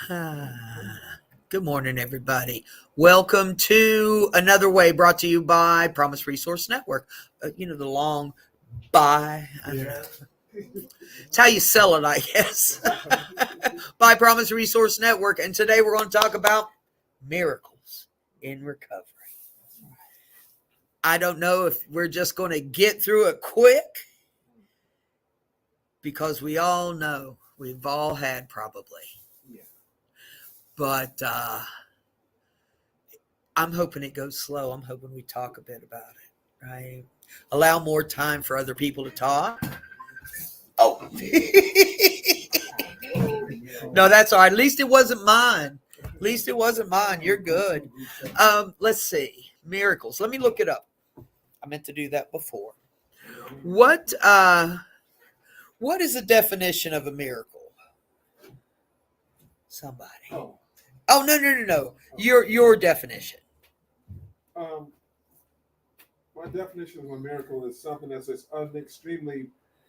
Good morning, everybody. Welcome to Another Way, brought to you by Promise Resource Network. The long by. It's how you sell it, I guess. By Promise Resource Network. And today we're going to talk about miracles in recovery. I don't know if we're just going to get through it quick, because we all know we've all had probably. But I'm hoping it goes slow. I'm hoping we talk a bit about it, right? Allow more time for other people to talk. Oh. No, that's all right. At least it wasn't mine. You're good. Let's see. Miracles. Let me look it up. I meant to do that before. What is the definition of a miracle? Somebody. Oh, no. Your definition. My definition of a miracle is something that's just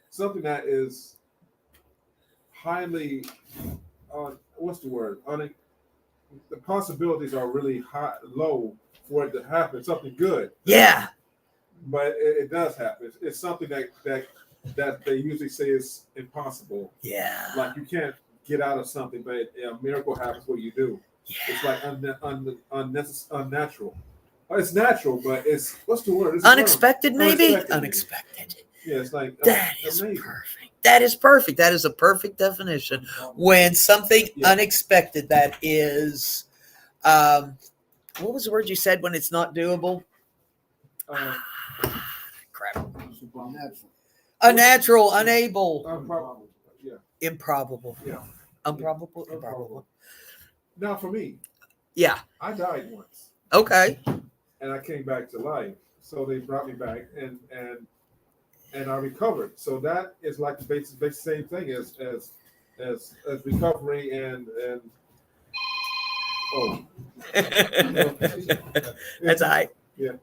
something that is highly, what's the word? The possibilities are really low for it to happen. Something good. Yeah. But it does happen. It's something that they usually say is impossible. Yeah. Like you can't get out of something, but a miracle happens what you do. Yeah. It's like unnatural. It's natural, but it's what's the word? It's unexpected, maybe? Unexpected. Yeah, it's like that is amazing. Perfect. That is perfect. That is a perfect definition. When something unexpected that is, what was the word you said when it's not doable? Crap. Unnatural, unable. Improbable. Yeah. Improbable. Yeah. Improbable. Now for me. Yeah. I died once. Okay. And I came back to life. So they brought me back and I recovered. So that is like the basic same thing as recovery and that's all right. Yeah.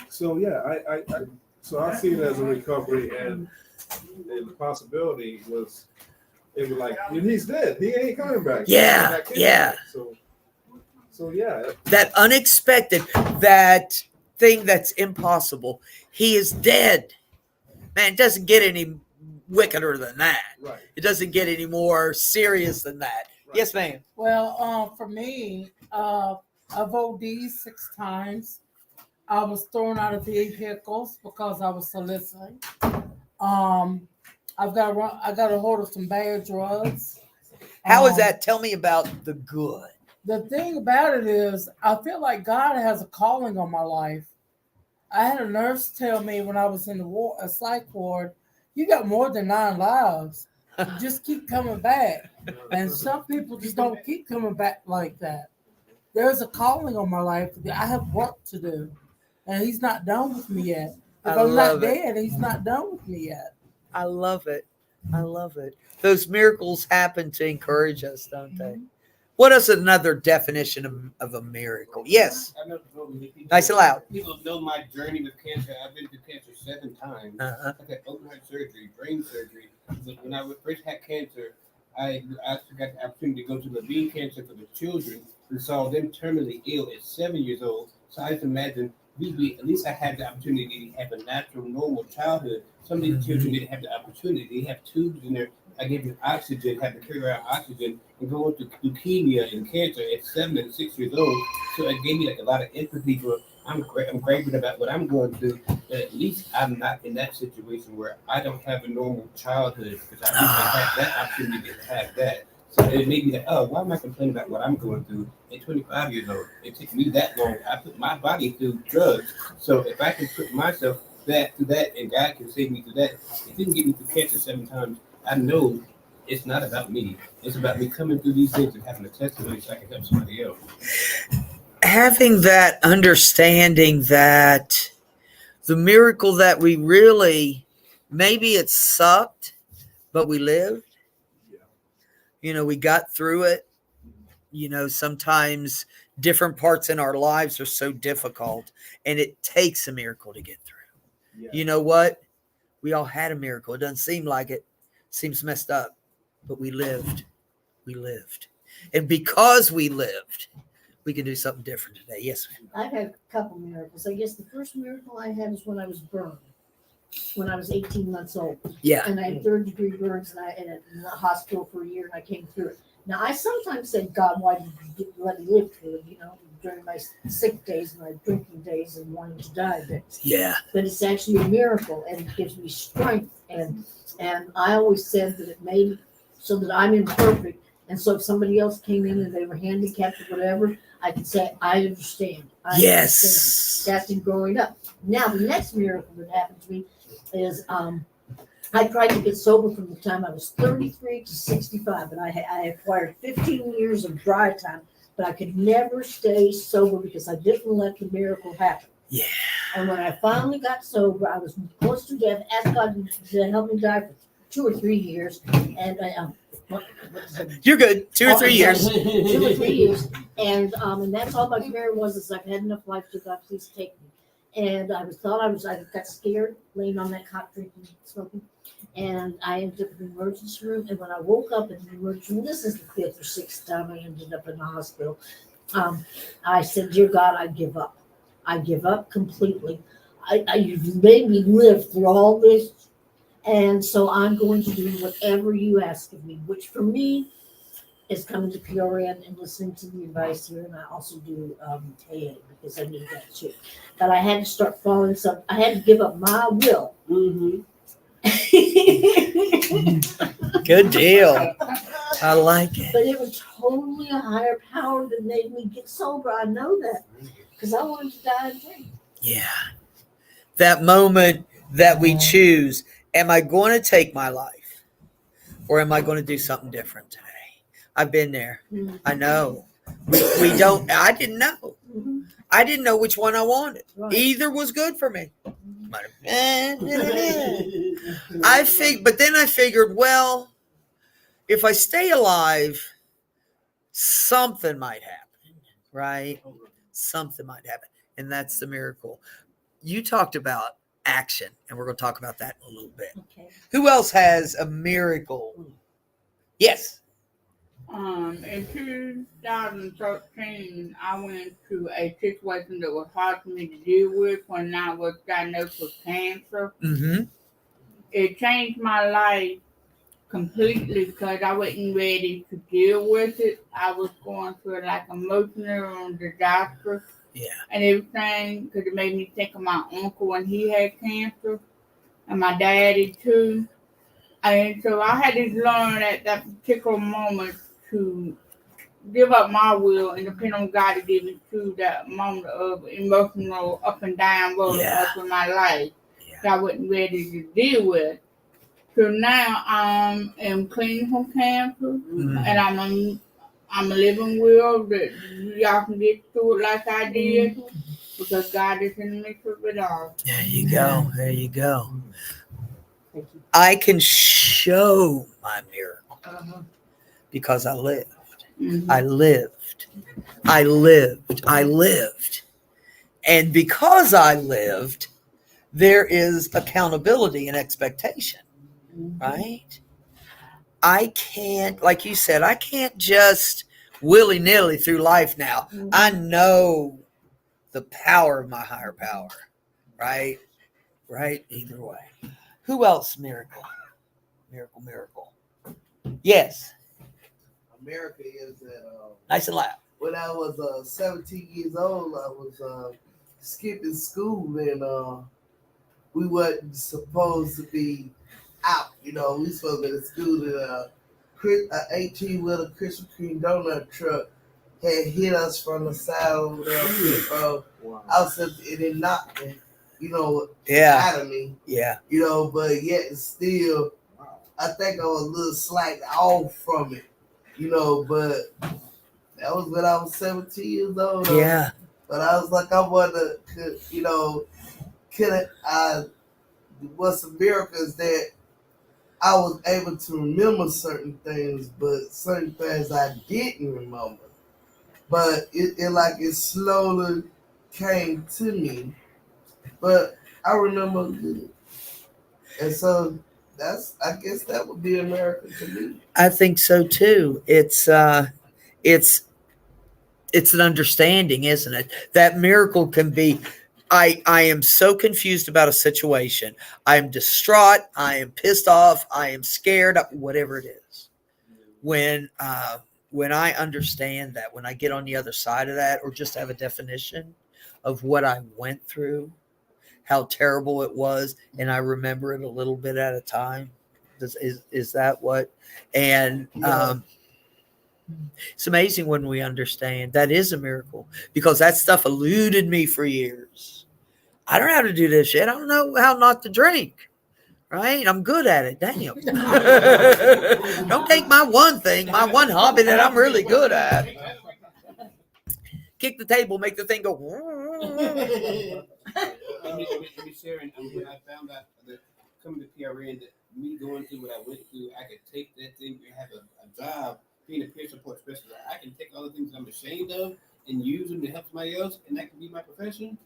So yeah, I see it as a recovery, and the possibility was it was like he's dead. He ain't coming back. Yeah. So yeah. That unexpected, that thing that's impossible. He is dead. Man, it doesn't get any wickeder than that. Right. It doesn't get any more serious than that. Right. Yes, ma'am. Well, for me, I've OD'd 6 times. I was thrown out of vehicles because I was soliciting. I got a hold of some bad drugs. How is that? Tell me about the good. The thing about it is, I feel like God has a calling on my life. I had a nurse tell me when I was in a psych ward, you got more than 9 lives. You just keep coming back. And some people just don't keep coming back like that. There's a calling on my life. I have work to do. And he's not done with me yet. If I'm not dead, he's not done with me yet. I love it. Those miracles happen to encourage us, don't they? What is another definition of a miracle? Yes. Nice and loud. People know my journey with cancer. I've been through cancer 7 times. I've had open heart surgery, brain surgery. But when I first had cancer, I actually got the opportunity to go to Levine Cancer for the children and saw them terminally ill at 7 years old. So I just imagine at least I had the opportunity to have a natural, normal childhood. Some of these children didn't have the opportunity. They have tubes in there. I gave them oxygen, had to carry out oxygen, and go into leukemia and cancer at 7 and 6 years old. So it gave me like a lot of empathy for. I'm grateful about what I'm going through. But at least I'm not in that situation where I don't have a normal childhood because I had that opportunity to have that. So it made me like, oh, why am I complaining about what I'm going through at 25 years old? It took me that long. I put my body through drugs. So if I can put myself back through that and God can save me through that, if He can get me through cancer 7 times, I know it's not about me. It's about me coming through these things and having a testimony so I can help somebody else. Having that understanding that the miracle that we really, maybe it sucked, but we lived. We got through it. Sometimes different parts in our lives are so difficult, and it takes a miracle to get through. Yeah. You know what? We all had a miracle. It doesn't seem like it. Seems messed up, but we lived. We lived. And because we lived, we can do something different today. Yes, ma'am. I've had a couple miracles. I guess the first miracle I had is when I was burned, when I was 18 months old. Yeah. And I had 3rd-degree burns, and I in the hospital for a year, and I came through it. Now, I sometimes said, God, why did you let me live through it, during my sick days, my drinking days, and wanting to die days. Yeah. But it's actually a miracle, and it gives me strength. And I always said that it made so that I'm imperfect. And so if somebody else came in and they were handicapped or whatever, I could say, I understand. I Yes. understand. That's in growing up. Now, the next miracle that happened to me is I tried to get sober from the time I was 33 to 65, and I acquired 15 years of dry time, but I could never stay sober because I didn't let the miracle happen. Yeah. And when I finally got sober, I was close to death. Asked God to help me die for 2 or 3 years, and what is it? You're good. 2 or 3 years. 2 or 3 years, and that's all my prayer was: is I've had enough life to God, please take me. And I got scared laying on that cot drinking, smoking, and I ended up in the emergency room. And when I woke up in the emergency room, this is the 5th or 6th time I ended up in the hospital. I said, "Dear God, I give up. I give up completely. You've made me live through all this, and so I'm going to do whatever you ask of me." Which for me is coming to PRN and listening to the advice here, and I also do AA because I need that too. But I had to start following some. I had to give up my will. Mm-hmm. Good deal. I like it. But it was totally a higher power that made me get sober. I know that because I wanted to die and drink. Yeah. That moment that we choose, am I going to take my life or am I going to do something different today? I've been there. Mhm. I know. We don't, I didn't know. Mm-hmm. I didn't know which one I wanted. Right. Either was good for me. Might have- but then I figured, well, if I stay alive, something might happen, right? Something might happen. And that's the miracle. You talked about action, and we're going to talk about that in a little bit. Okay. Who else has a miracle? Yes. In 2013, I went through a situation that was hard for me to deal with when I was diagnosed with cancer. Mm-hmm. It changed my life completely because I wasn't ready to deal with it. I was going through like emotional disaster. Yeah. And everything because it made me think of my uncle when he had cancer and my daddy too. And so I had to learn at that particular moment to give up my will and depend on God to give me through that moment of emotional up and down roller coaster in my life that I wasn't ready to deal with. So now I am clean from cancer and I'm a living will that y'all can get through it like I did because God is in the midst of it all. There you go. There you go. Thank you. I can show my miracle because I lived. Mhm. I lived. I lived. I lived. And because I lived, there is accountability and expectation, right? I can't, like you said, I can't just willy-nilly through life now. I know the power of my higher power, right? Right? Either way. Who else? Miracle. Miracle, miracle. Yes. America is that Nice and loud. when I was 17 years old, I was skipping school and we wasn't supposed to be out. We supposed to be at school and an 18-wheeler Krispy Kreme donut truck had hit us from the side over there. I was and it knocked me, Yeah. out of me, Yeah. but yet still, I think I was a little slightly off from it, but that was when I was 17 years old. Yeah. But I was like, I wonder, what's a miracle is that I was able to remember certain things, but certain things I didn't remember. But it slowly came to me. But I remember good. And so I guess that would be America to me. I think so too. It's an understanding, isn't it? That miracle can be. I am so confused about a situation. I am distraught. I am pissed off. I am scared. Whatever it is. When I understand that, when I get on the other side of that, or just have a definition of what I went through, how terrible it was, and I remember it a little bit at a time. Is that what? And it's amazing when we understand that is a miracle, because that stuff eluded me for years. I don't know how to do this shit. I don't know how not to drink. Right? I'm good at it. Damn. Don't take my one thing, my one hobby that I'm really good at. Kick the table, make the thing go. Sharon, when I found out that coming to PRN, that me going through what I went through, I could take that thing and have a job, being a peer support specialist. I can take all the things I'm ashamed of and use them to help somebody else, and that can be my profession.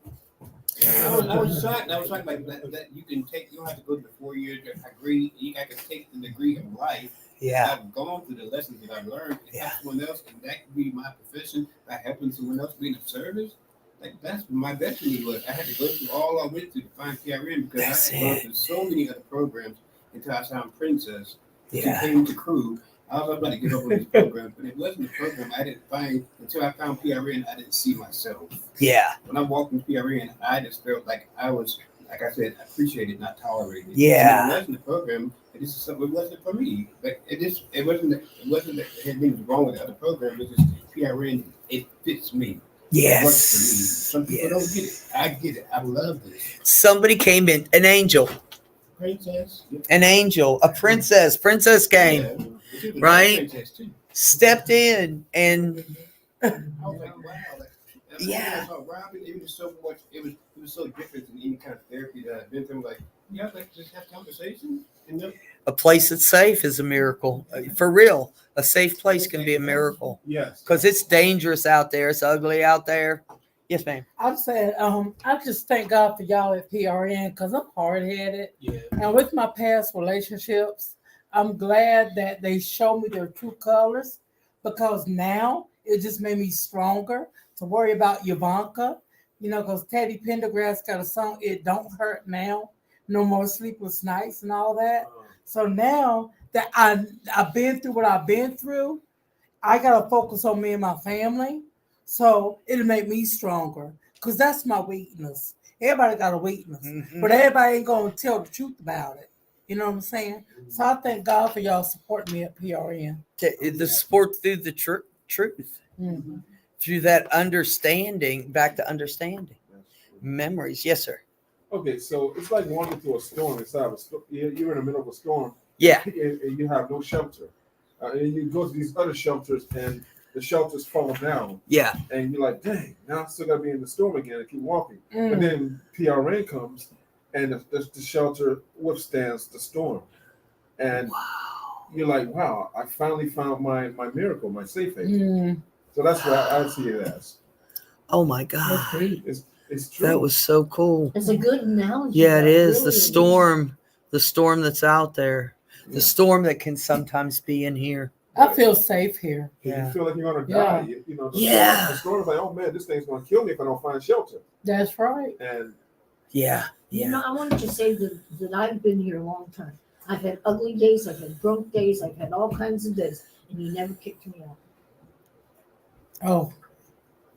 I was shocked. I was shocked like that you can take. You don't have to go to the 4-year degree. I can take the degree of life. Yeah. I've gone through the lessons that I've learned and Yeah. help someone else, and that can be my profession by helping someone else being of service. Like that's what my destiny was. I had to go through all I went through to find PRN because That's I had gone it. through so many other programs until I found Princess. She Yeah. came to Crew. I was about to give up on this program, but it wasn't a program I didn't find until I found PRN. I didn't see myself. Yeah. When I walked in PRN, I just felt like I was, like I said, appreciated, not tolerated. Yeah. And it wasn't a program. This is something. It wasn't for me. But it wasn't that anything wrong with the other program. It's just PRN. It fits me. It works for me. Yes. Some people don't get it. I get it. I love this. Somebody came in, an angel, Princess. a princess came, Yeah. She was a right? princess, too. stepped in, and I was like, wow. Yeah. I saw Robin, it was so much. It was so different than any kind of therapy that I've been through. Like, yeah, like just have conversations. And then, a place that's safe is a miracle. For real, a safe place can be a miracle, Yes. because it's dangerous out there. It's ugly out there. Yes, ma'am. I'm saying, I just thank God for y'all at PRN because I'm hard headed. yeah. And with my past relationships, I'm glad that they show me their true colors, because now it just made me stronger to worry about Ivanka, because Teddy Pendergrass got a song, It Don't Hurt Now, No More Sleepless Nights and all that. So now that I've been through what I've been through, I got to focus on me and my family. So it'll make me stronger, because that's my weakness. Everybody got a weakness, but everybody ain't going to tell the truth about it. You know what I'm saying? So I thank God for y'all supporting me at PRN. The sport through the truth, Mm-hmm. through that understanding, back to understanding. Memories. Yes, sir. Okay, so it's like walking through a storm inside of a storm. You're in the middle of a storm, Yeah. and you have no shelter. And you go to these other shelters, and the shelters fall down, Yeah. and you're like, dang, now I still got to be in the storm again and keep walking. And Mm. then PRN comes, and the shelter withstands the storm. And Wow. you're like, wow, I finally found my miracle, my safe haven. Mm. So that's what I see it as. Oh my That's God. deep. It's true. That was so cool. It's a good analogy. Yeah, it though, is. really The storm that's out there, the Yeah. storm that can sometimes be in here. I feel safe here. Yeah. You feel like you're gonna Yeah. die. The Yeah. The storm is like, oh man, this thing's gonna kill me if I don't find shelter. That's right. And Yeah. You know, Yeah. I wanted to say that I've been here a long time. I've had ugly days, I've had drunk days, I've had all kinds of days, and you never kicked me out. Oh,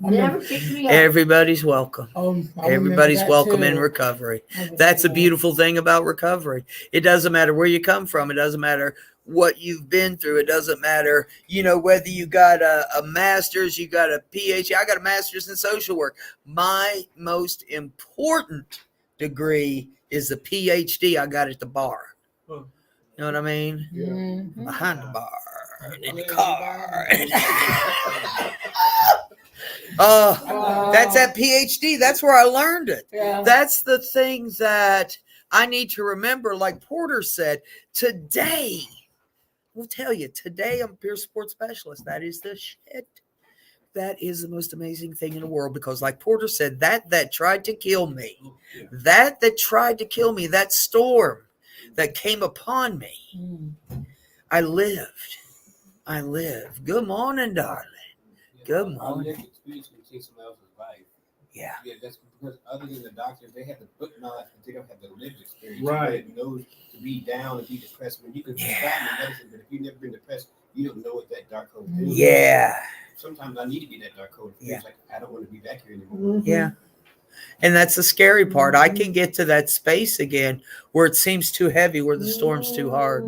I Never remember- kicked me out. Everybody's welcome. I remember Everybody's that welcome too. in recovery. I That's a remember beautiful thing about recovery. It doesn't matter where you come from. It doesn't matter what you've been through. It doesn't matter, whether you got a master's, you got a PhD. I got a master's in social work. My most important degree is the PhD I got at the bar. Huh. You know what I mean? that. Mhm. Behind the bar, in the car. That's that PhD. That's where I learned it. Yeah. That's the thing that I need to remember. Like Porter said, today, we'll tell you, today I'm a peer support specialist. That is the shit. That is the most amazing thing in the world, because like Porter said, that tried to kill me, that tried to kill me, that storm, that came upon me. Mm. I lived. Good morning, darling. Good Our morning. lived experience can change someone else's life. Yeah. Yeah, that's because other than the doctors, they have the book knowledge, but they don't have the lived experience. Right. They knows to be down and be depressed. When you can Yeah. prescribe me medicine, but if you've never been depressed, you don't know what that dark hole is. Yeah. Sometimes I need to be that dark hole. It feels Yeah. like I don't want to be back here anymore. Yeah. And that's the scary part. I can get to that space again where it seems too heavy, where the storm's too hard,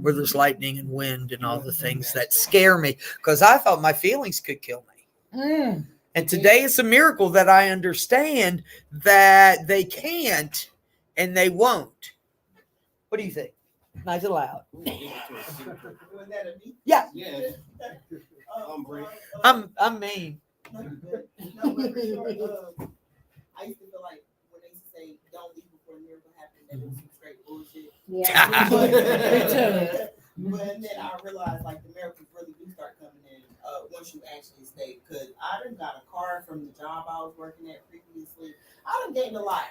where there's lightning and wind and all the things that scare me, because I thought my feelings could kill me. Mm. And today it's a miracle that I understand that they can't and they won't. What do you think? Nice and loud. Ooh, give it to us. Was that a me? Yeah. Yeah. Break. I'm mean. No, but for sure, I used to feel like when they used to say don't leave before the miracle happens, that was some straight bullshit. Me too. But then I realized like the miracles really do start coming in once you actually stay. Because I done got a car from the job I was working at previously. I done gained a lot.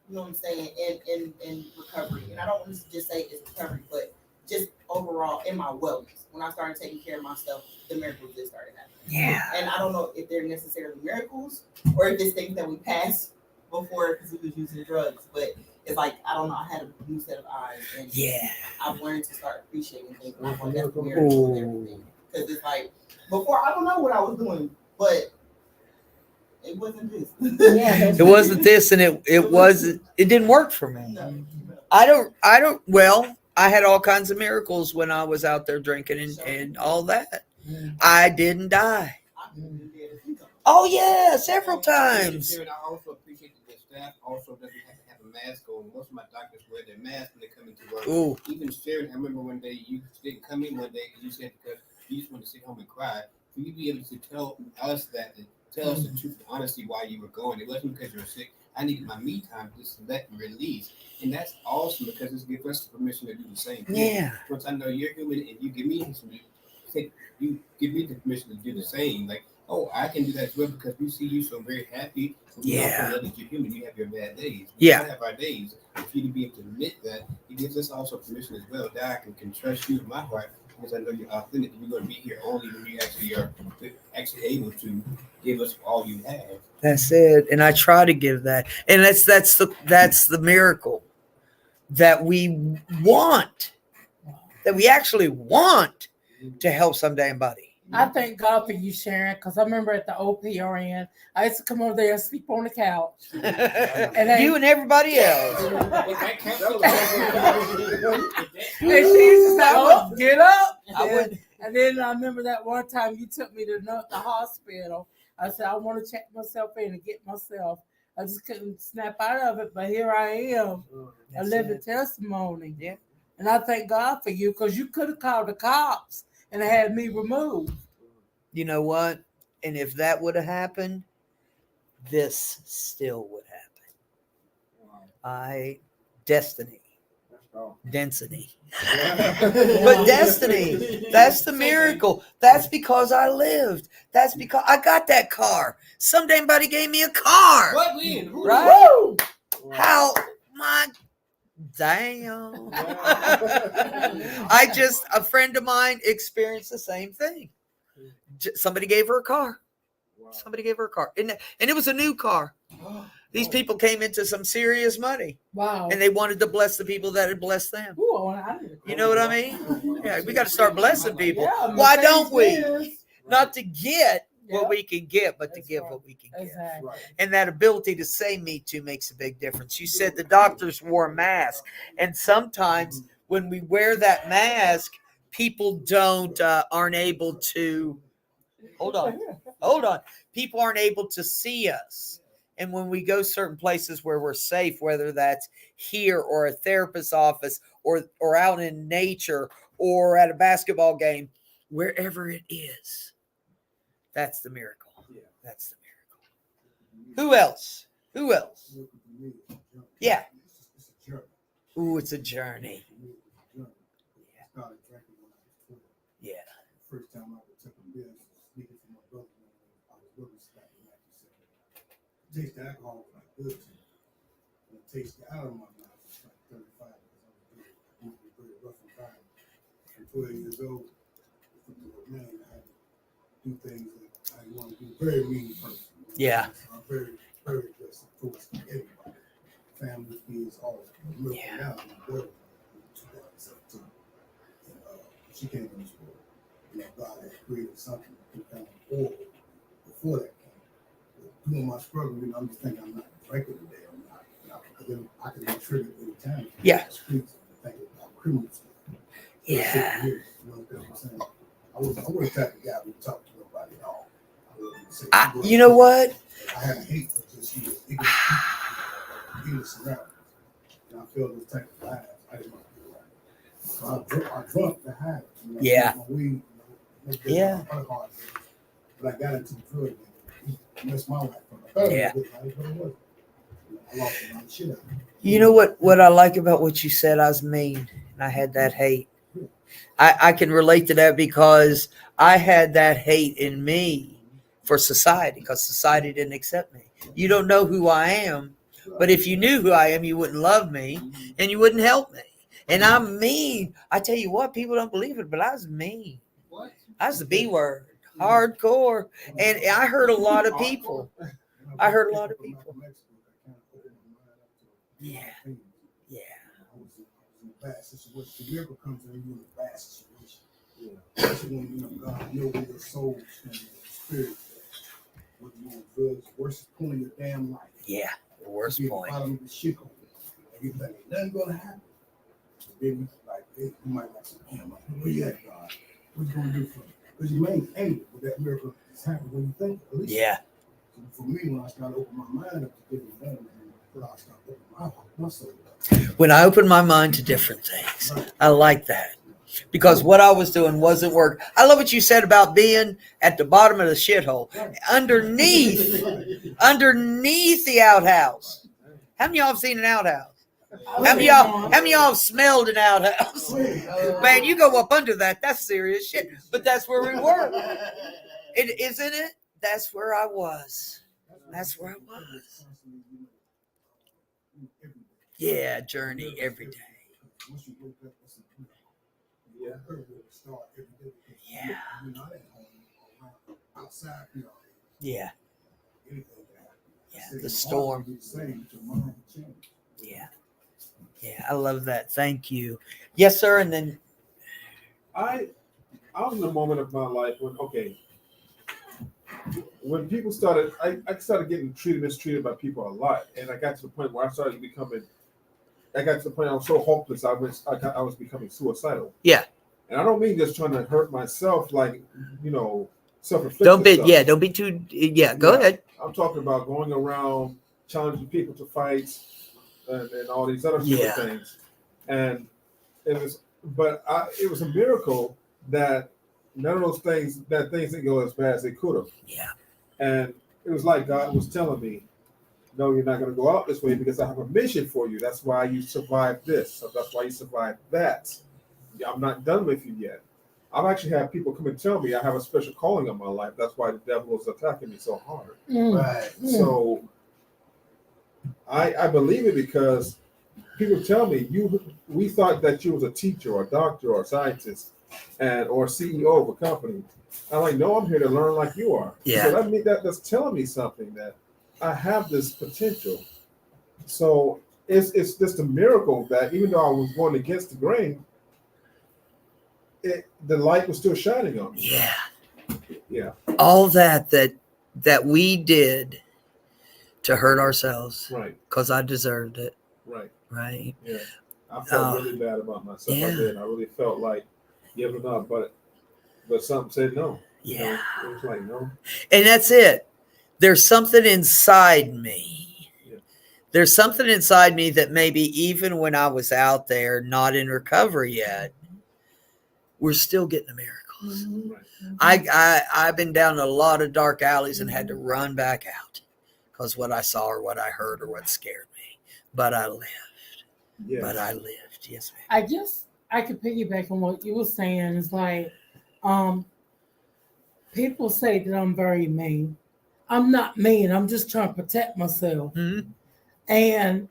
You know what I'm saying? In recovery. And I don't want to just say it's recovery, but just overall in my wellness. When I started taking care of myself, the miracles just started happening. Yeah. And I don't know if they're necessarily miracles or if it's things that we passed before because we was using drugs. But it's like, I don't know, I had a new set of eyes. And Yeah. I've learned to start appreciating things. And I'm like, that's the miracle of everything. Because it's like, before, I don't know what I was doing, but it wasn't this. It wasn't this, and it didn't work for me. No. I don't well, I had all kinds of miracles when I was out there drinking and all that. I didn't die. I couldn't even dare to think of it. Oh yeah, several times. Sharon, I also appreciate that the staff also doesn't have to have a mask on. Most of my doctors wear their mask when they come into work. Ooh. Even Sharon, I remember one day you didn't come in one day because you said because you just wanted to sit home and cry. For you to be able to tell us that and tell us the truth and honestly why you were going. It wasn't because you were sick. I needed my me time just to let and release. And that's awesome because it gives us the permission to do the same thing. Yeah. Once I know you're human and you give me you give me the permission to do the same. Like, oh, I can do that as well because we see you so very happy. So we Yeah. also know that you're human. You have your bad days. Yeah. We have our days. For you to be able to admit that, it gives us also permission as well that I can trust you in my heart because I know you're authentic. You're going to be here only when you actually are able to give us all you have. That's it. And I try to give that. And that's the miracle that we want. That we actually want to help somebody. I thank God for you, Sharon, because I remember at the OPRN, I used to come over there and sleep on the couch. You and everybody else. And she used to say, "Oh, get up." I would. And then I remember that one time you took me to the hospital. I said, I want to check myself in and get myself. I just couldn't snap out of it, but here I am, a living testimony. Yeah. And I thank God for you because you could have called the cops and had me removed. You know what? And if that would have happened, this still would happen. Destiny. Density. But destiny, that's the miracle. That's because I lived. That's because I got that car. Somebody gave me a car. What win? Who Right? How my damn. A friend of mine experienced the same thing. Somebody gave her a car. Somebody gave her a car. And it was a new car. These people came into some serious money. Wow. And they wanted to bless the people that had blessed them. Ooh, I need a You know what I mean? Yeah, we got to start blessing people. Yeah, Why don't we? Mercedes-Benz. Not to get what Yep. we can get, but to That's give right. what we can get. Exactly. And that ability to say me too makes a big difference. You said the doctors wore a mask. And sometimes when we wear that mask, people aren't able to, hold on. People aren't able to see us. And when we go certain places where we're safe, whether that's here or a therapist's office or out in nature or at a basketball game, wherever it is, that's the miracle. That's the miracle. Who else? Yeah. Ooh, it's a journey. Yeah. First time I took a beer, speaking for my brother, I was looking back in 1970. Taste the alcohol was like good to me. And the taste out of my mouth was like 35 because I was 12 years old, man, I had to do things that I didn't want to do. Very mean person. Yeah. I'm very, very aggressive towards everybody. Family, kids, all that. Yeah. Now, my daughter, 2017, and, she came in this world. You know, God had created something kind of order before that came. But doing my struggle, you know, I'm just thinking I'm not drinking today. I'm not, you know, because then I can be triggered any time. Yeah. The streets and thinking about criminal stuff. Yeah. You know what I'm saying? I wasn't the type of guy who would talk to nobody at all. I wouldn't say, You know what? I had a hate for just you know, ignorant surroundings. And I feel this type of lives. I didn't want to do that. So I drunk to hide it. You know, Yeah. my weed, you know, Yeah. other hard things. But I got into the drug game. It messed my life up. I thought Yeah. it was a good life, but it wasn't. You know, I lost a lot of shit out of it. You know what I like about what you said? I was mean and I had that hate. I can relate to that because I had that hate in me for society because society didn't accept me. You don't know who I am, but if you knew who I am, you wouldn't love me and you wouldn't help me. And I'm mean. I tell you what, people don't believe it, but I was mean. What? I was the B word, hardcore. And I hurt a lot of people. I hurt a lot of people. Yeah. Yeah. I was in a bad situation. The miracle comes when you're in a bad situation. Especially when you know God knows where your soul and your spirit. When you're on drugs, worst point of your damn life. Yeah. The worst You get point. bottom of the shit on you. And you think ain't nothing gonna happen. So then you like, you might like say, damn, where you at, God? What you gonna do for me? Because you may angry with that miracle that's happening when you think. At least Yeah. so for me, when I started opening my mind up to different things, I started opening my soul up. When I opened my mind to different things, I like that because what I was doing wasn't work. I love what you said about being at the bottom of the shithole, underneath the outhouse. How many of y'all have seen an outhouse? How many of y'all have smelled an outhouse? Man, you go up under that. That's serious shit. But that's where we were. Isn't it? That's where I was. That's where I was. Yeah, journey every day. Once you wake up, it's a Yeah. start every day. Yeah. You're not at home, around, outside, you know, Yeah, anything can happen. yeah. So The your storm. heart will be the same, but your mind will change. Yeah. Yeah, I love that. Thank you. Yes, sir. And then I was in a moment of my life when people started, I started getting mistreated by people a lot, and I got to the point where I got to the point I was so hopeless, I was becoming suicidal. Yeah. And I don't mean just trying to hurt myself, like, you know, self-inflicted don't be too. Yeah, go Yeah. ahead. I'm talking about going around challenging people to fights and all these other Yeah. things. And it was a miracle that none of those things didn't go as bad as they could have. Yeah. And it was like God was telling me, no, you're not going to go out this way because I have a mission for you. That's why you survived this. So that's why you survived that. I'm not done with you yet. I've actually had people come and tell me I have a special calling on my life. That's why the devil is attacking me so hard. Right. So I believe it because people tell me we thought that you was a teacher or a doctor or a scientist or CEO of a company. I'm like, no, I'm here to learn like you are. Yeah. So that's telling me something that I have this potential. So it's just a miracle that even though I was going against the grain, the light was still shining on me. Yeah. Yeah. All that we did to hurt ourselves Right. because I deserved it. Right. Right. Yeah. I felt really bad about myself. Yeah. I did. I really felt like giving up, but something said no. You know, Yeah. it was like no. And that's it. There's something inside me. Yeah. There's something inside me that maybe even when I was out there, not in recovery yet, we're still getting the miracles. Right. I've been down a lot of dark alleys and had to run back out because what I saw or what I heard or what scared me. But I lived. Yes. But I lived. Yes, ma'am. I guess I could piggyback on what you were saying. It's like, people say that I'm very mean. I'm not mean. I'm just trying to protect myself. Mhm. And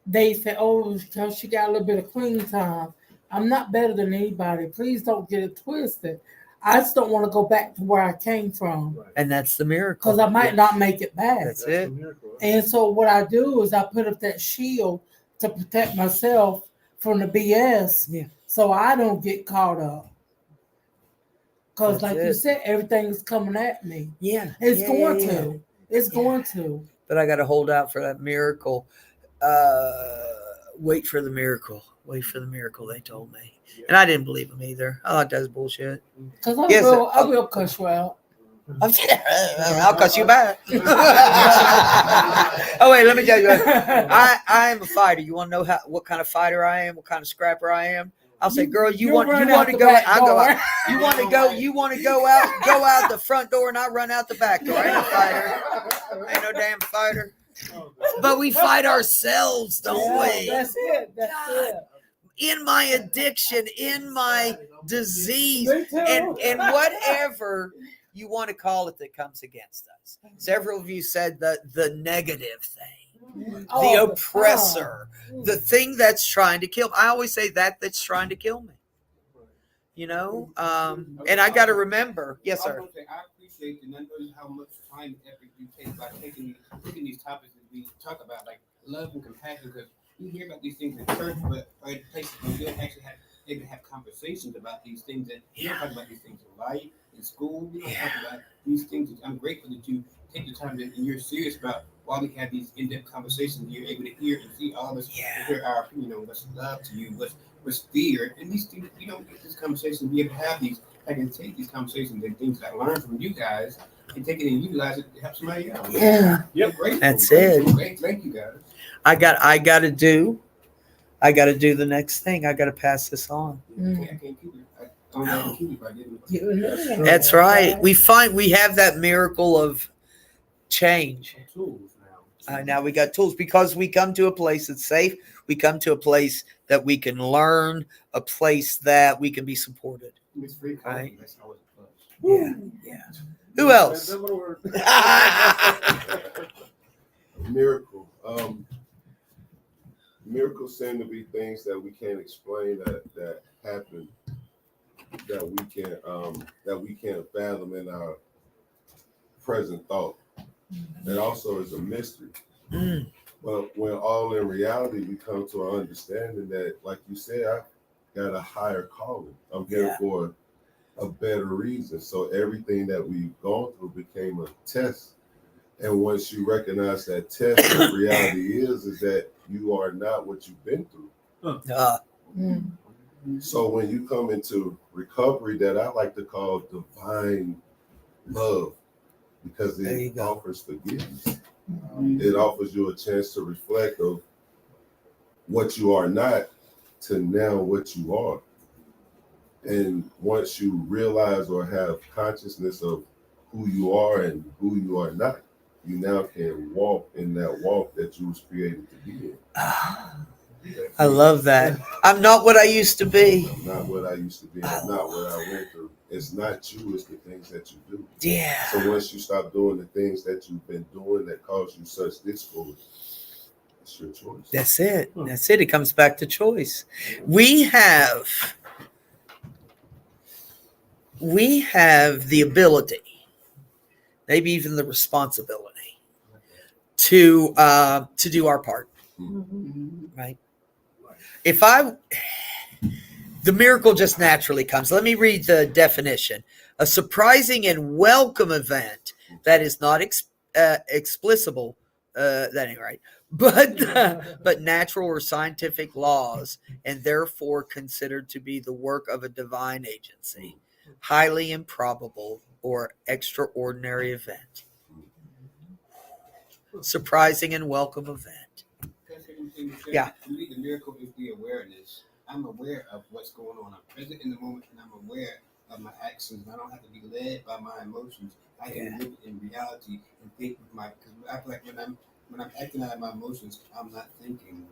they say, oh, because she got a little bit of clean time. I'm not better than anybody. Please don't get it twisted. I just don't want to go back to where I came from Right. And that's the miracle. because I might not make it back. That's the it. miracle. And so what I do is I put up that shield to protect myself from the BS, Yeah. so I don't get caught up. Because, That's like you it. said, everything is coming at me. Yeah. It's Yeah, going yeah, yeah. to. It's going to. But I got to hold out for that miracle. Wait for the miracle. Wait for the miracle, they told me. And I didn't believe them either. I thought that was bullshit. Because Yes, I will cuss you out. I'll cuss you back. Oh, wait, let me tell you. I am a fighter. You want to know what kind of fighter I am? What kind of scrapper I am? I'll say, girl, you want run to out the go? back I'll go out. door. You want to go out the front door, and I run out the back door. I ain't a fighter. Ain't no damn fighter. But we fight ourselves, don't Yeah, we? That's it. That's it. In my addiction, in my disease, Me too. and whatever you want to call it that comes against us. Several of you said the negative thing, All the the oppressor, the thing that's trying to kill me. I always say that's trying to kill me. You know, and I got to remember. Yes, I sir. was gonna say, I appreciate and I know how much time and effort you take by taking these topics that we talk about, like love and compassion, because you hear about these things in church, but or in places where you don't actually able to have conversations about these things, that you don't talk about these things in life, in school. We don't talk about these things. I'm grateful that you take the time and you're serious about why we have these in-depth conversations. You're able to hear and see all of us, hear our opinion on what's love to you, what's fear, and these things. We don't get this conversation. We have to have these. I can take these conversations and things that I learned from you guys and take it and utilize it to help somebody else. Yeah. Yep, grateful. That's Grateful. it. Great. Thank you, guys. I got to do the next thing. I got to pass this on. I can't keep it. I don't keep it if I didn't. That's right. We have that miracle of change. Tools now. Now we got tools because we come to a place that's safe. We come to a place that we can learn, a place that we can be supported. It's free coffee. Right. That's always a plus. Yeah. Who else? Miracle. Miracles seem to be things that we can't explain that happen, that we can't fathom in our present thought. It also is a mystery. Mm. But when all in reality, we come to an understanding that, like you said, I got a higher calling. I'm here for a better reason. So everything that we've gone through became a test. And once you recognize that test, the reality is that you are not what you've been through. So when you come into recovery, that I like to call divine love, because it offers forgiveness. It offers you a chance to reflect of what you are not to now what you are. And once you realize or have consciousness of who you are and who you are not, you now can walk in that walk that you was created to be in. I love that. I'm not what I used to be. I'm not what I used to be. I'm not what I went through. It's not you, it's the things that you do. Yeah. So once you stop doing the things that you've been doing that cause you such discord, it's your choice. That's it. That's it. It comes back to choice. We have the ability, maybe even the responsibility, to do our part. Right? The miracle just naturally comes. Let me read the definition. A surprising and welcome event that is not explicable, that ain't right, but natural or scientific laws, and therefore considered to be the work of a divine agency, highly improbable or extraordinary event. Surprising and welcome event. Yeah. To me, the miracle is the awareness. I'm aware of what's going on. I'm present in the moment, and I'm aware of my actions. I don't have to be led by my emotions. I can live in reality and think with my. Because I feel like when I'm acting out of my emotions, I'm not thinking.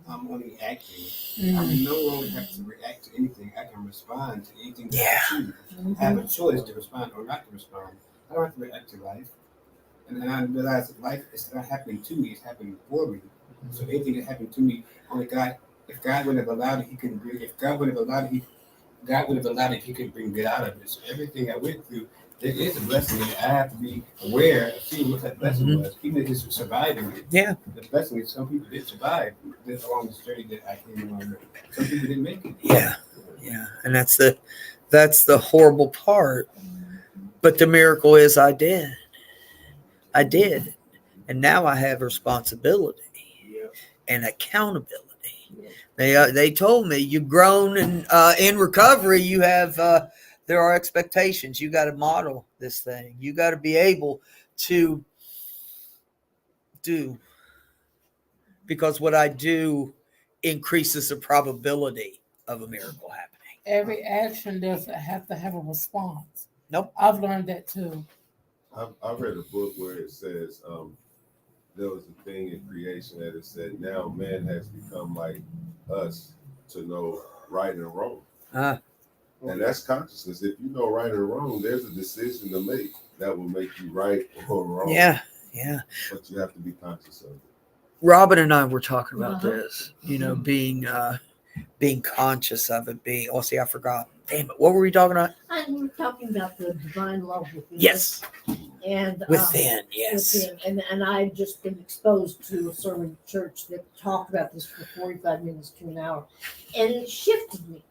I'm only acting. I no longer have to react to anything. I can respond to anything that I choose. I have a choice to respond or not to respond. I don't have to react to life. And then I realize that life is not happening to me; it's happening for me. So anything that happened to me, only God if God would have allowed it, He can bring. If God would have allowed it, God would have allowed it, He can bring good out of it. So everything I went through, there is a blessing in it. I have to be aware of seeing what that blessing was, even if it's surviving it. Yeah. The blessing is some people did survive this along this journey that I came on. Some people didn't make it. Yeah. Yeah. And that's the horrible part. But the miracle is I did. And now I have responsibility and accountability. They told me you've grown and in recovery you have there are expectations. You got to model this thing. You got to be able to do, because what I do increases the probability of a miracle happening. Every action doesn't have to have a response. Nope. I've learned that too. I read a book where it says there was a thing in creation that it said now man has become like us to know right and wrong. And that's consciousness. If you know right and wrong, there's a decision to make that will make you right or wrong. Yeah. But you have to be conscious of it. Robin and I were talking about Uh-huh. this, being conscious of it, I forgot. Damn it. What were we talking about? And we were talking about the divine love within us. Yes. And Within. Yes. within. And I've just been exposed to a sermon church that talked about this for 45 minutes to an hour. And it shifted me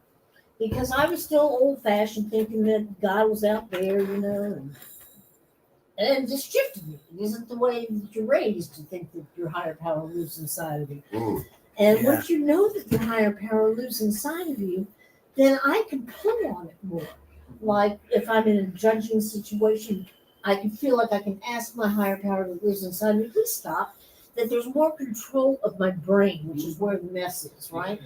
because I was still old fashioned thinking that God was out there, and it just shifted me. It isn't the way that you're raised to think that your higher power lives inside of you. And once you know that your higher power lives inside of you, then I can pull on it more. Like if I'm in a judging situation, I can feel like I can ask my higher power that lives inside me, please stop. That there's more control of my brain, which is where the mess is, right?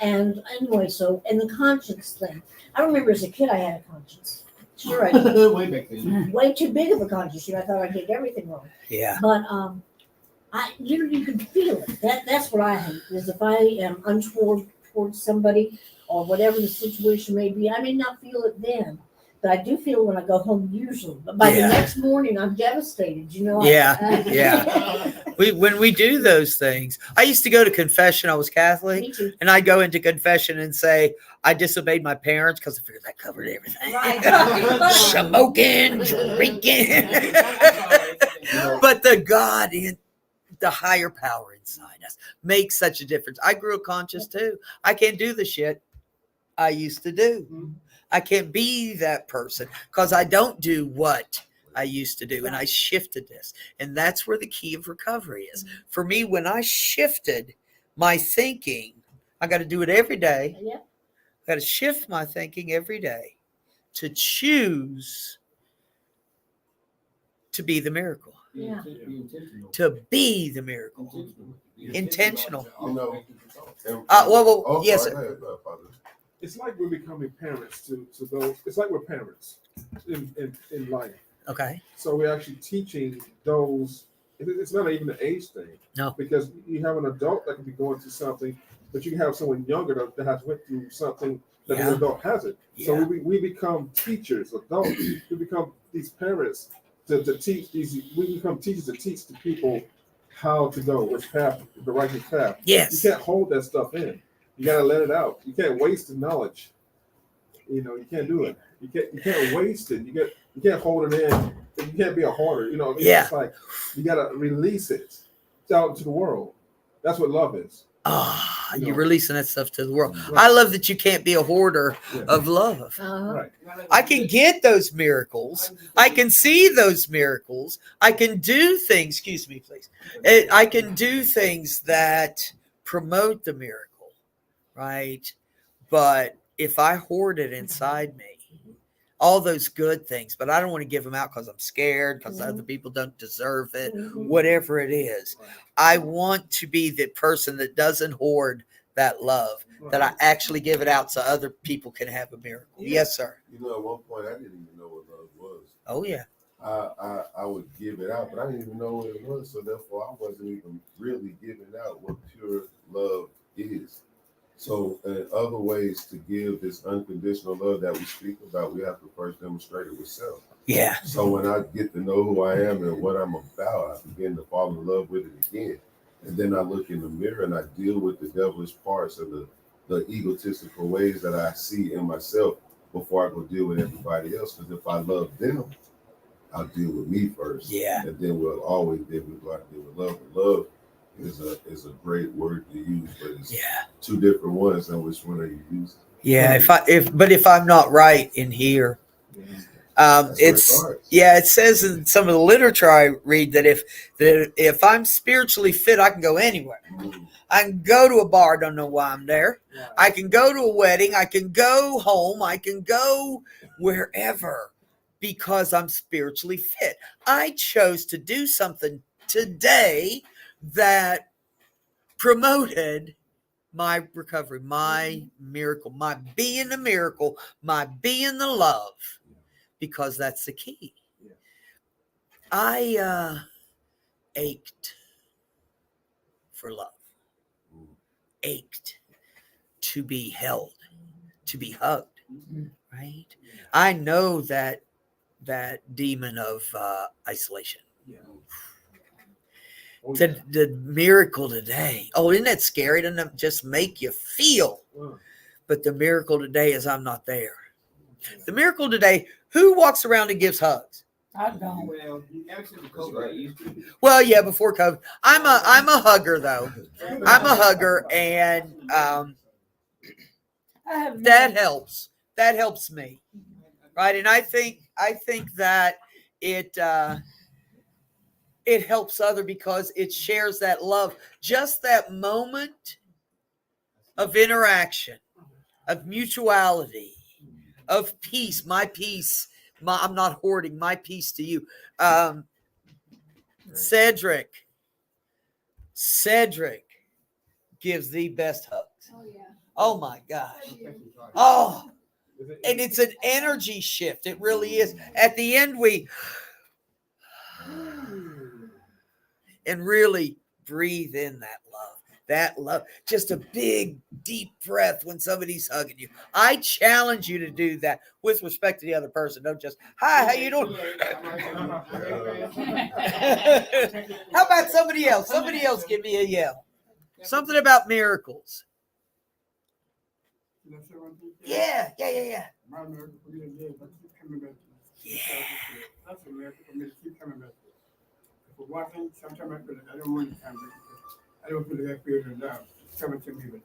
And anyway, and the conscience thing. I remember as a kid I had a conscience. Sure, I did. Way back then. Way too big of a conscience. I thought I did everything wrong. Yeah. But you can feel it. That's what I hate. Is if I am untoward towards somebody or whatever the situation may be, I may not feel it then, but I do feel it when I go home usually. But by the next morning, I'm devastated. When we do those things, I used to go to confession. I was Catholic, Me too. and I'd go into confession and say I disobeyed my parents because I figured that covered everything. Right. Smoking, drinking, but the God in the higher power inside us makes such a difference. I grew up conscious too. I can't do the shit I used to do. I can't be that person because I don't do what I used to do. And I shifted this. And that's where the key of recovery is. For me, when I shifted my thinking, I got to do it every day. Yeah. I got to shift my thinking every day to choose to be the miracle. Yeah. To be the miracle. Intentional. Yes. It's like we're becoming parents to those. It's like we're parents in life. Okay. So we're actually teaching those. It's not even an age thing. No. Because you have an adult that could be going through something, but you can have someone younger that has went through something that an adult hasn't. So we become teachers, adults. We become these parents to teach these. We become teachers to teach the people how to go, which path, the right path. Yes. You can't hold that stuff in. You gotta let it out. You can't waste the knowledge. You can't do it. You can't waste it. You can't hold it in. You can't be a hoarder. It's just like you gotta release it out into the world. That's what love is. You're releasing that stuff to the world. Right. I love that you can't be a hoarder of love. Uh-huh. Right. I can get those miracles. I can see those miracles. I can do things. Excuse me, please. I can do things that promote the miracle. Right. But if I hoard it inside me, all those good things, but I don't want to give them out because I'm scared, because other people don't deserve it, whatever it is. I want to be the person that doesn't hoard that love, that I actually give it out so other people can have a miracle. Yes, sir. At one point, I didn't even know what love was. Oh, yeah. I would give it out, but I didn't even know what it was. So therefore, I wasn't even really giving out what pure love is. So in other ways to give this unconditional love that we speak about, we have to first demonstrate it with self. Yeah. So when I get to know who I am and what I'm about, I begin to fall in love with it again. And then I look in the mirror and I deal with the devilish parts and the egotistical ways that I see in myself before I go deal with everybody else. Because if I love them, I'll deal with me first. Yeah. And then we'll go out and deal with love. And love is a great word to use, but it's two different ones. And which one are you using? Yeah. If I'm not right in here, it says in some of the literature I read that if I'm spiritually fit, I can go anywhere. I can go to a bar. Don't know why I'm there. I can go to a wedding. I can go home. I can go wherever because I'm spiritually fit. I chose to do something today that promoted my recovery, my miracle, my being the miracle, my being the love, because that's the key. I ached for love, ached to be held, to be hugged, right? I know that demon of isolation. The miracle today. Oh, isn't that scary? Doesn't it just make you feel? But the miracle today is I'm not there. The miracle today, who walks around and gives hugs? I don't. Well, yeah, before COVID. I'm a hugger though. I'm a hugger, and that helps. That helps me. Right. And I think that it helps other because it shares that love, just that moment of interaction, of mutuality, of peace, my peace. I'm not hoarding my peace to you. Cedric gives the best hugs. Oh, yeah. Oh my gosh. Oh, and it's an energy shift. It really is. At the end, we and really breathe in that love. That love. Just a big, deep breath when somebody's hugging you. I challenge you to do that with respect to the other person. Don't just, hi, how you doing? How about somebody else? Somebody else give me a yell. Something about miracles. Yeah. My miracle for me today, but keep coming back. Yeah. That's a miracle for me to keep coming back. For one thing, sometimes I feel like I don't want to come back because I don't feel like I feel the love coming to me. But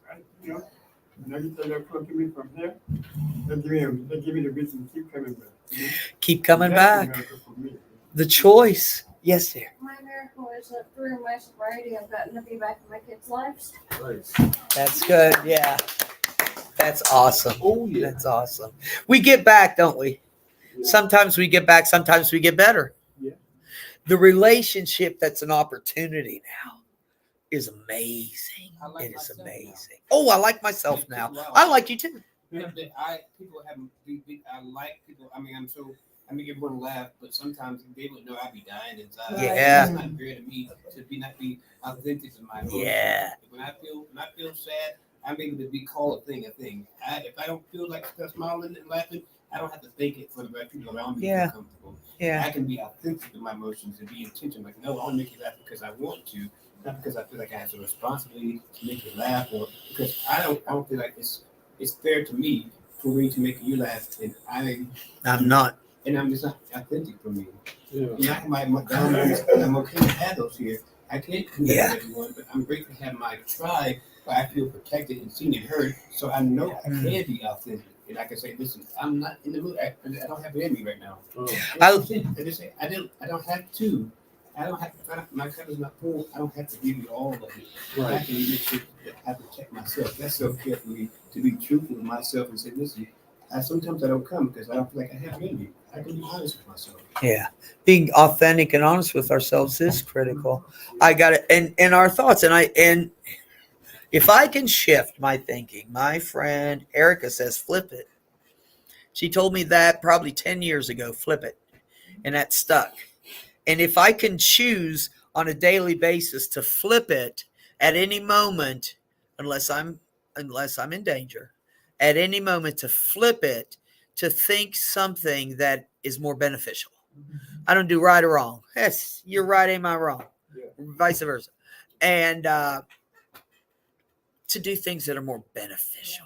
when I get that love come to me from here, they give me the reason to keep coming back. Keep coming That's a back. miracle for me. The choice. Yes, dear. My miracle is that through my sobriety, I've gotten to be back in my kids' lives. That's good. Yeah. That's awesome. Oh yeah. That's awesome. We get back, don't we? Sometimes we get back, sometimes we get better. Yeah. The relationship that's an opportunity now is amazing. It is amazing. Oh, I like myself now. I like you too. I like people. I mean, I make everyone laugh, but sometimes they would know I'd be dying inside. Yeah. It's not fair to me to not be authentic to my emotions. Yeah. When I feel sad, I'm able to call a thing a thing. If I don't feel like smiling and laughing, I don't have to fake it for the right people around me to feel comfortable. Yeah. I can be authentic to my emotions and be intentional. Like, no, I want to make you laugh because I want to, not because I feel like I have a responsibility to make you laugh, or because I don't feel like it's fair to me for me to make you laugh, and I'm not. And I'm just not authentic for me. Yeah. And I my boundaries, I'm okay to have those here. I can't connect with everyone, but I'm grateful to have my tribe where I feel protected and seen and heard, so I know I can be authentic. And I can say, listen, I'm not in the mood. I don't have it in me right now. I just say, I don't have to. I don't have to. My cup is not full. I don't have to give you all of it. Right. I can make sure that I protect myself. That's self-care for me, to be truthful with myself and say, listen, sometimes I don't come because I don't feel like I have it in me. I can be honest with myself. Yeah. Being authentic and honest with ourselves is critical. I got it. And our thoughts. And if I can shift my thinking, my friend Erica says, flip it. She told me that probably 10 years ago, flip it. And that stuck. And if I can choose on a daily basis to flip it at any moment, unless I'm in danger, at any moment to flip it, to think something that is more beneficial. I don't do right or wrong. Yes, you're right, am I wrong? Yeah. Vice versa. and to do things that are more beneficial,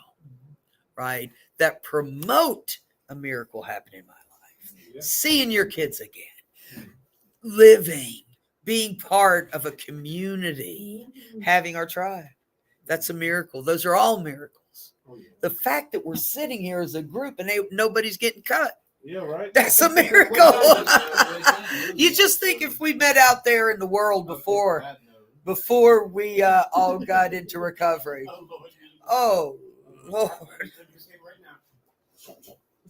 right? That promote a miracle happening in my life. Yeah. Seeing your kids again, living, being part of a community, having our tribe. That's a miracle. Those are all miracles. Oh, yeah. The fact that we're sitting here as a group and nobody's getting cut. Yeah, right. That's a miracle. You just think if we met out there in the world before we all got into recovery. Oh, Lord.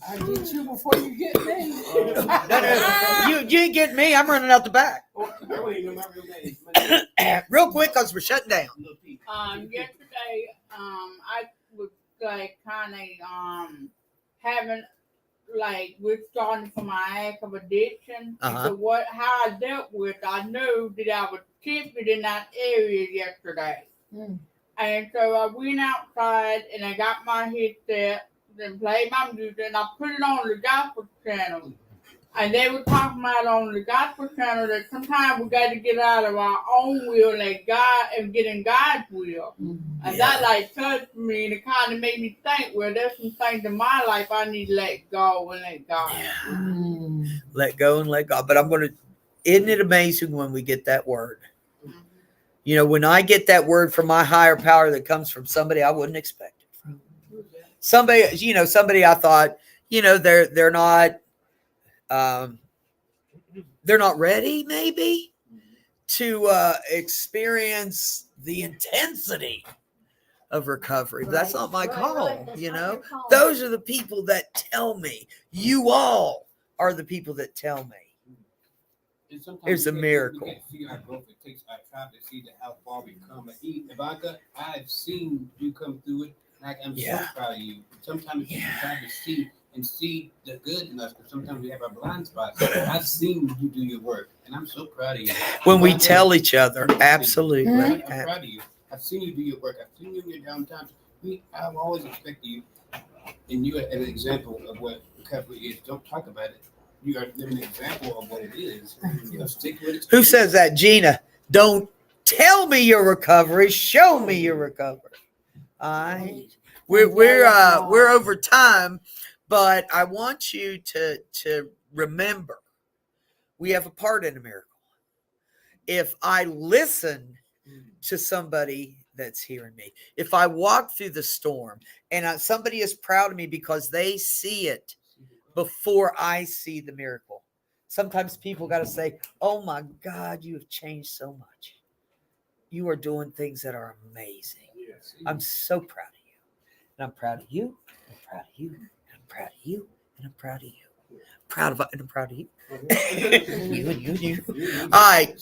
I get you before you get me. No, you ain't getting me. I'm running out the back. Real quick, because we're shutting down. Yesterday, I was like kind of having like we're starting from my act of addiction. Uh-huh. So how I dealt with, I knew that I was tempted in that area yesterday. And so I went outside and I got my headset and played my music and I put it on the gospel channel. And they were talking about on the gospel channel that sometimes we got to get out of our own will and get in God's will. And that like touched me and it kind of made me think, well, there's some things in my life I need to let go and let God. Yeah. Let go and let God. But isn't it amazing when we get that word? You know, when I get that word from my higher power that comes from somebody I wouldn't expect it from. Somebody I thought, they're not ready maybe to experience the intensity of recovery. But that's not my call, Those are the people that tell me. You all are the people that tell me. It's a miracle. We can't see our growth. It takes our tribe to see how far we come. Ivanka, I've seen you come through it. I'm so proud of you. Sometimes you try to see the good in us, but sometimes we have our blind spots. I've seen you do your work, and I'm so proud of you. When we tell each other, absolutely. I'm proud of you. I've seen you do your work. I've seen you in your downtimes. I've always expected you, and you are an example of what recovery is. Don't talk about it. You are living an example of what it is. Stick with it. Who says that? Gina. Don't tell me your recovery. Show me your recovery. All right. We're over time, but I want you to remember we have a part in a miracle. If I listen to somebody that's hearing me, if I walk through the storm and somebody is proud of me because they see it before I see the miracle. Sometimes people got to say, oh my God, you have changed so much. You are doing things that are amazing. Yes. I'm so proud of you. And I'm proud of you. I'm proud of you. And I'm proud of you. And I'm proud of you. Proud of and I'm proud of you. You. All right.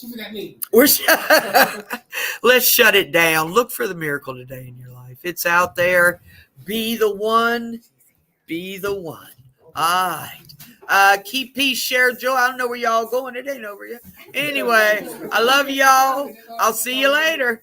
Let's shut it down. Look for the miracle today in your life. It's out there. Be the one. Be the one. All right. Keep peace, share joy. I don't know where y'all going. It ain't over yet. Anyway, I love y'all. I'll see you later.